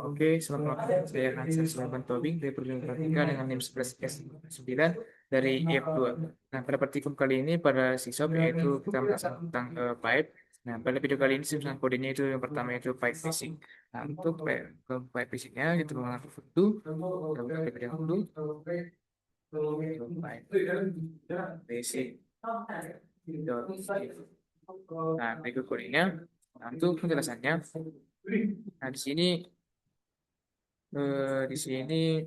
Oke, selamat malam. Saya Hansa Sulaiman Tobing dari perguruan Pratika dengan NIM 11S9 dari IF2. Nah, pada praktikum kali ini pada sisop yaitu kita membahas tentang pipe. Nah, pada video kali ini susunan kodenya itu yang pertama itu pipe phishing. Nah, untuk pipe phishingnya kita menggunakan dulu, kita buka terlebih dahulu, pipe phishing. Nah, berikut kodenya. Nah, untuk penjelasannya, nah di sini di sini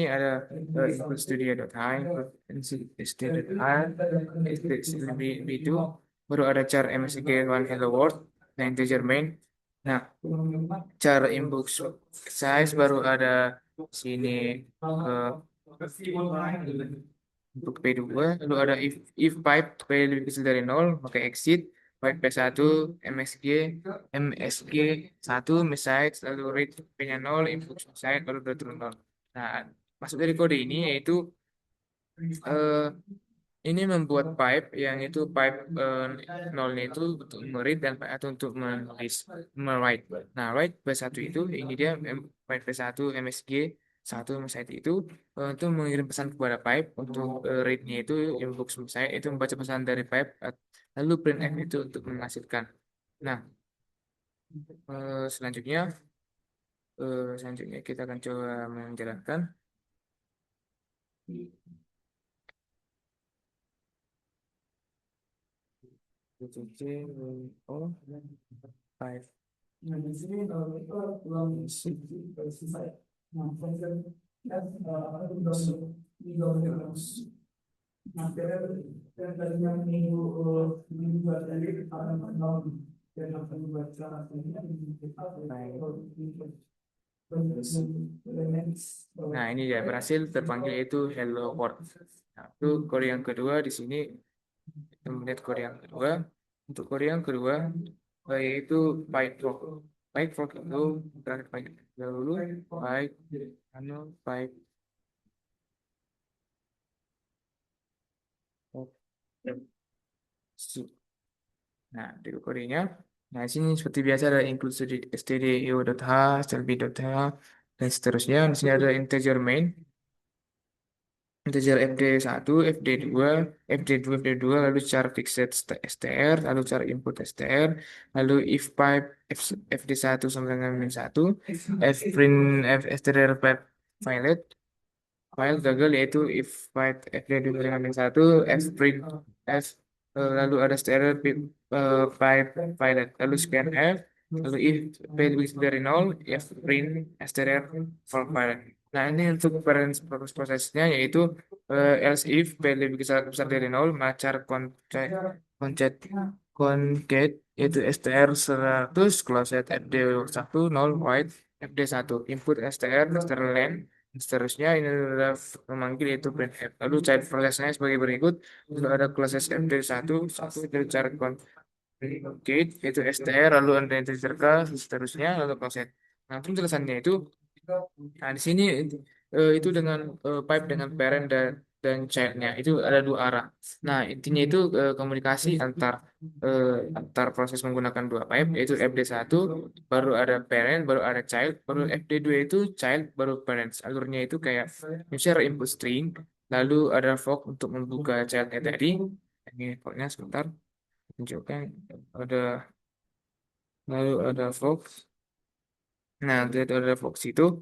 ada input studio.h, input studio.h, b2, baru ada char msg1 hello world, nah integer main. Nah, cara input size baru ada sini untuk P2, lalu ada if pipe P lebih kecil dari 0, maka exit, pipe P1, MSG, MSG 1, message, lalu read P-nya 0, input side, baru udah turun 0. Nah, maksud dari kode ini yaitu eh, ini membuat pipe yang itu pipe nolnya itu untuk meread dan atau untuk menulis, write. Nah, write P1 itu ini dia pipe P1 MSG 1 message itu untuk mengirim pesan kepada pipe untuk read-nya itu inbox saya itu membaca pesan dari pipe lalu printf itu untuk menghasilkan. Nah, selanjutnya kita akan coba menjalankan. Oh, five. Nah, di sini kita pulang selesai. Nah, kemudian kan nah, dan tadinya minggu minggu tadi akan menolak dan akan membaca nah, ini ya berhasil terpanggil itu hello world. Nah, itu kode yang kedua di sini. Kita melihat kode yang kedua. Untuk kode yang kedua yaitu PyTorch. PyTorch itu terakhir Python dahulu Python. Nah, di kodenya. Nah, di sini seperti biasa ada include stdio.h, std.h, dan seterusnya. Di sini ada integer main, integer fd1, fd2, fd2, fd2, lalu char fixed str, lalu char input str, lalu if pipe fd1 sama dengan min1, fprint str pipe filet, file gagal yaitu if pipe fd2 dengan min1, fprint f lalu ada str pipe filet, lalu scanf, lalu if p lebih dari 0, if print str for filet. Nah, ini untuk prosesnya yaitu else if p lebih besar dari 0, macar concet concat yaitu str 100, closet fd1 0 void fd1 input str len seterusnya. Ini adalah memanggil yaitu printf. Lalu child prosesnya sebagai berikut. Lalu ada classes fd1 satu dari cara concat yaitu str, lalu ada integer k seterusnya, lalu closet. Nah, penjelasannya itu, nah di sini itu dengan pipe dengan parent dan childnya itu ada dua arah. Nah, intinya itu komunikasi antar proses menggunakan dua pipe yaitu fd1 baru ada parent baru ada child baru fd2 itu child baru parents. Alurnya itu kayak share input string lalu ada fork untuk membuka childnya tadi. Ini forknya sebentar tunjukkan ada lalu ada fork. Nah, ada Fox itu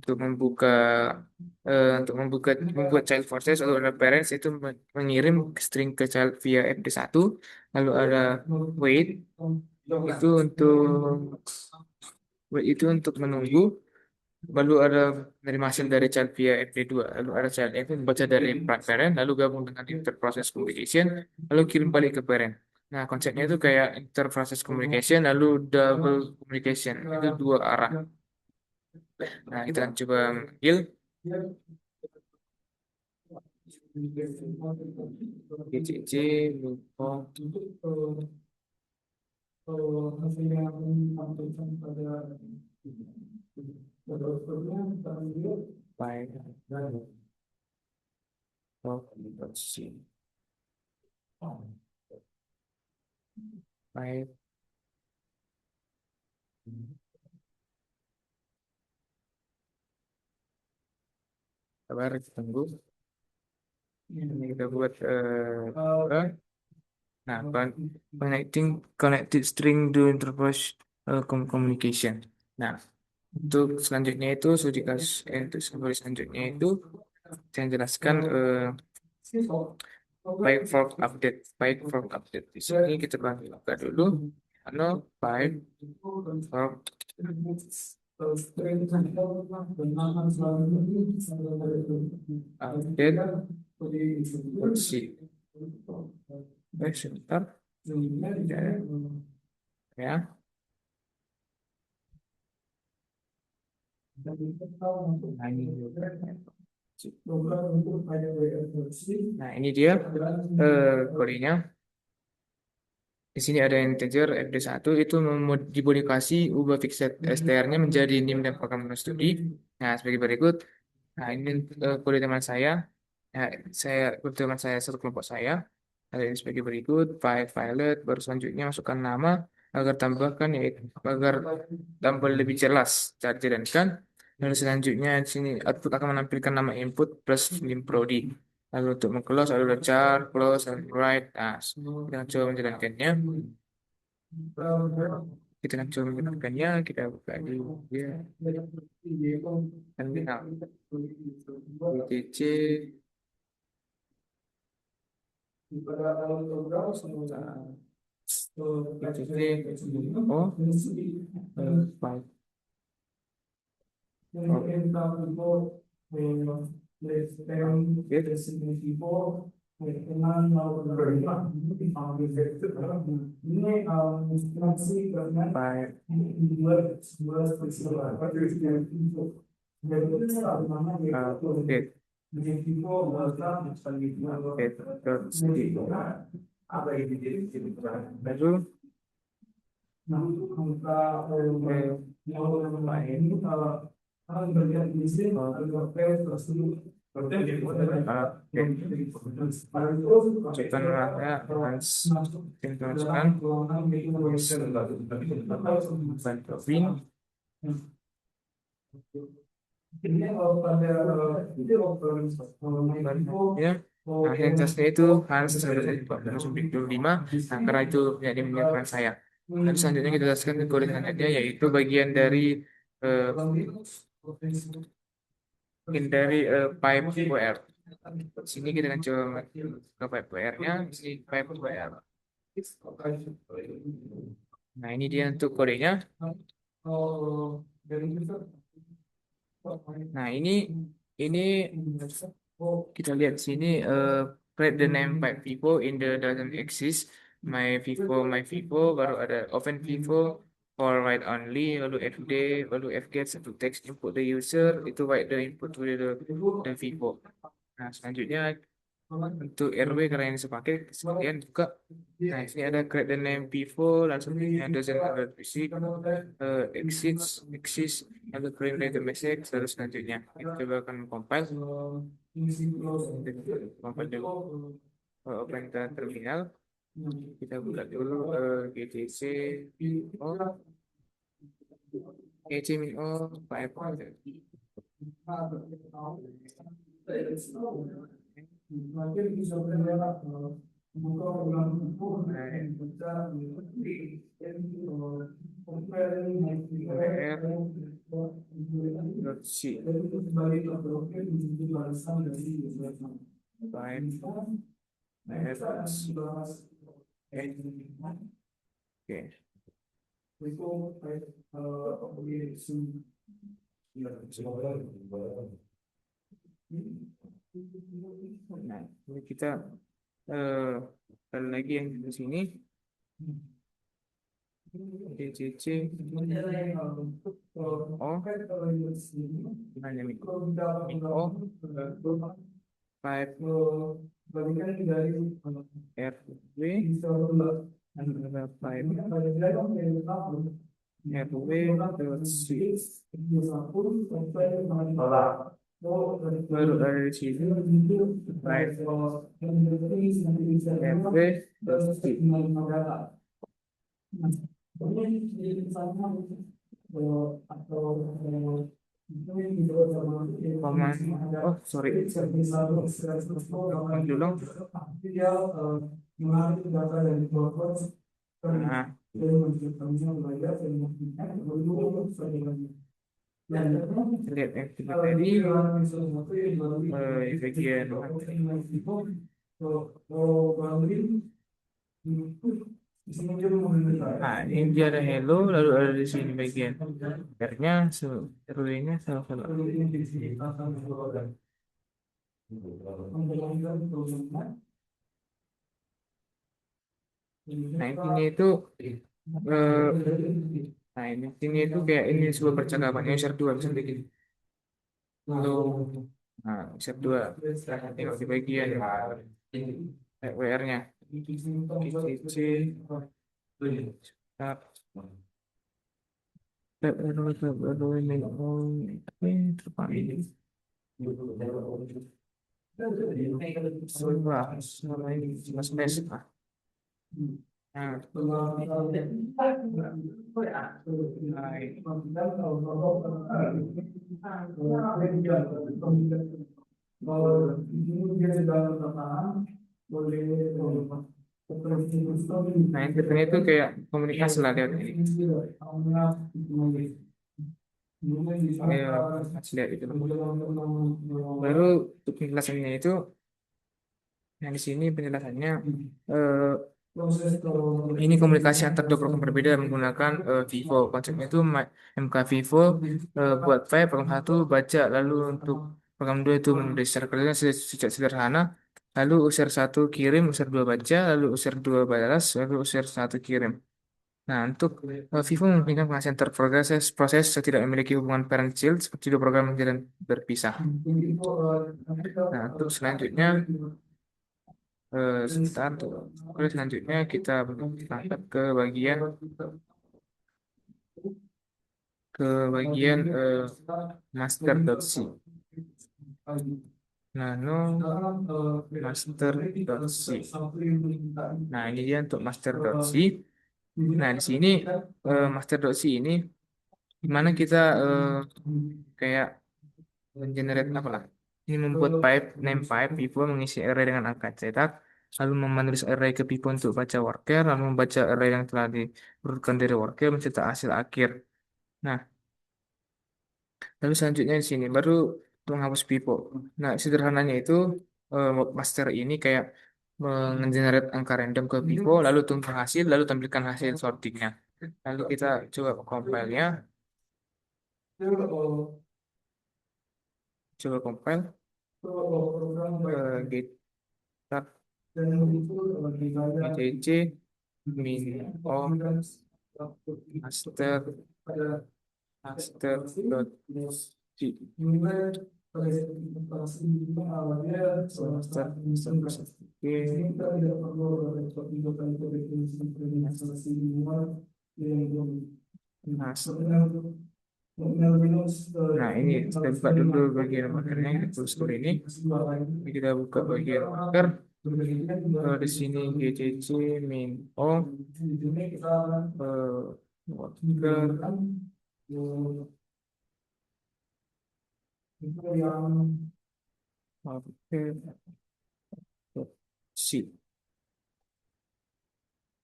untuk membuat child process atau ada parents itu mengirim string ke child via fd1, lalu ada wait itu untuk menunggu, lalu ada menerima hasil dari child via fd2, lalu ada child itu membaca dari parent lalu gabung dengan interprocess communication lalu kirim balik ke parent. Nah, konsepnya itu kayak interprocess communication lalu double communication itu dua arah. Nah, kita akan coba manggil GCC lupa Baik. Oh, let's see. Baik. Sabar, kita tunggu. Ini kita buat nah, connected string to interface communication. Nah, untuk selanjutnya itu sudah dikasih untuk selanjutnya itu saya jelaskan baik fork update. Di sini kita buka dulu. Ano, pipe fork update. Let's see. Sebentar. Ya. Nah, ini Nah, ini dia kodenya. Di sini ada integer fd1 itu dimodifikasi ubah fixed str-nya menjadi nim dan program studi. Nah, sebagai berikut. Nah, ini kode teman saya. Nah, kode teman saya satu kelompok saya. Ada ini sebagai berikut. Pilot, baru selanjutnya masukkan nama agar tambahkan yaitu agar tampil lebih jelas cara dijalankan. Lalu selanjutnya di sini output akan menampilkan nama input plus nim prodi. Lalu untuk meng-close ada char, close, dan write. Nah, kita coba menjalankannya. Kita akan coba menjalankannya. Kita buka dulu ya. Terminal. BTC. BTC. Oh, baik. Oke. Lalu ya. Nah, yang tesnya itu Hans 1925. Nah, karena itu menjadi menyenangkan saya. Nah, selanjutnya kita jelaskan ke kode selanjutnya yaitu bagian dari eh, pipe WR. Sini kita akan coba ke pipe WR-nya. Sini pipe WR. Nah, ini dia untuk kodenya. Nah, ini kita lihat di sini create the name pipe Vivo in the doesn't exist. My Vivo baru ada open Vivo for write only, lalu fd, lalu fget satu text input the user itu write the input to the Vivo. Nah, selanjutnya untuk RW karena ini sepakai sekalian juga. Nah, ini ada create the name Vivo, langsung ada doesn't have basic, exist, lalu print the message, terus selanjutnya kita coba akan compile dulu. Open ke terminal, kita buka dulu gcc file. C. Oke. Nah, ini kita kali lagi yang di sini DCC O hanya O 5 RW antara pipe RW dot C. Baru ada di sini pipe RW dot C. Koma, oh sorry, dulu. Nah, lihat yang kita tadi bagian nah ini dia ada hello lalu ada di sini bagian R-nya RW-nya salah salah. Nah intinya itu eh, nah intinya itu kayak ini sebuah percakapan user 2 bisa bikin halo, nah user 2 tengok di bagian WR-nya GCC start ini terpanggil sebuah nama ini jelas best nah nah intinya itu kayak komunikasi lah lihat ini. Ayo, kasih lihat itu. Baru untuk penjelasannya itu, yang di sini penjelasannya eh, ini komunikasi antar dua program berbeda menggunakan Vivo. Konsepnya itu MK Vivo buat file program satu baca, lalu untuk program dua itu menulis secara kerjanya sejak sederhana. Lalu user satu kirim, user dua baca, lalu user dua balas, lalu user satu kirim. Nah, untuk Vivo memungkinkan pengasihan proses proses yang tidak memiliki hubungan parent child seperti dua program yang jalan berpisah. Nah, untuk selanjutnya sebentar tuh. Terus selanjutnya kita angkat ke bagian master.c. Nano master.c. Nah, ini dia untuk master.c. Nah, di sini master.c ini dimana kita kayak generate apa lah? Ini membuat name pipe Pivo mengisi array dengan angka cetak, lalu menulis array ke Pivo untuk baca worker, lalu membaca array yang telah diurutkan dari worker, mencetak hasil akhir. Nah, lalu selanjutnya di sini baru menghapus Pivo. Nah, sederhananya itu master ini kayak mengenerate angka random ke Pivo, lalu tunggu hasil, lalu tampilkan hasil sortingnya. Lalu kita coba compile-nya, coba compile git ECC min o master dot c nah ini kita buka dulu bagian markernya kita tulis dulu ini kita buka bagian marker. Di sini GCC min o worker C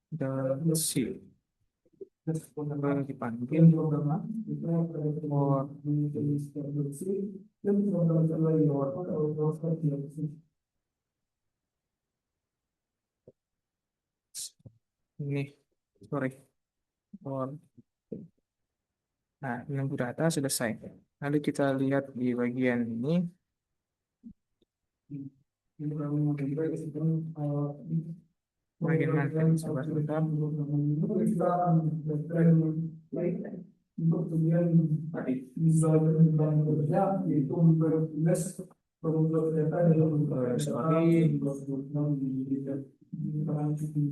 dan C dipanggil ini sorry for nah menunggu data selesai. Lalu kita lihat di bagian ini bagian mana coba sebentar. Sorry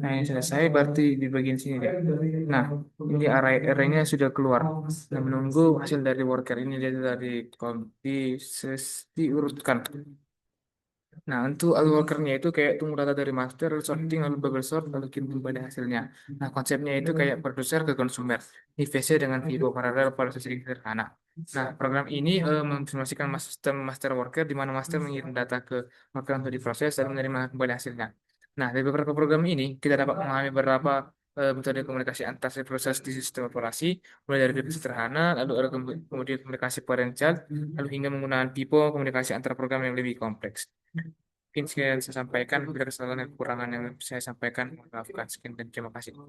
Nah, ini selesai berarti di bagian sini deh. Nah, ini arraynya sudah keluar. Nah, menunggu hasil dari worker ini dia dari diurutkan. Nah, untuk alur workernya itu kayak tunggu data dari master, lalu sorting, lalu bubble sort, lalu kirim pada hasilnya. Nah, konsepnya itu kayak produser ke konsumer. IVC dengan Vivo paralel processing sederhana. Nah, program ini mensimulasikan sistem master worker di mana master mengirim data ke worker untuk diproses dan menerima kembali hasilnya. Nah, dari beberapa program ini, kita dapat memahami beberapa metode komunikasi antar proses di sistem operasi, mulai dari definisi sederhana, lalu ada kemudian komunikasi potensial, lalu hingga menggunakan pipo komunikasi antar program yang lebih kompleks. Mungkin saya sampaikan, bila kesalahan dan kekurangan yang saya sampaikan, mohon maafkan. Sekian dan terima kasih.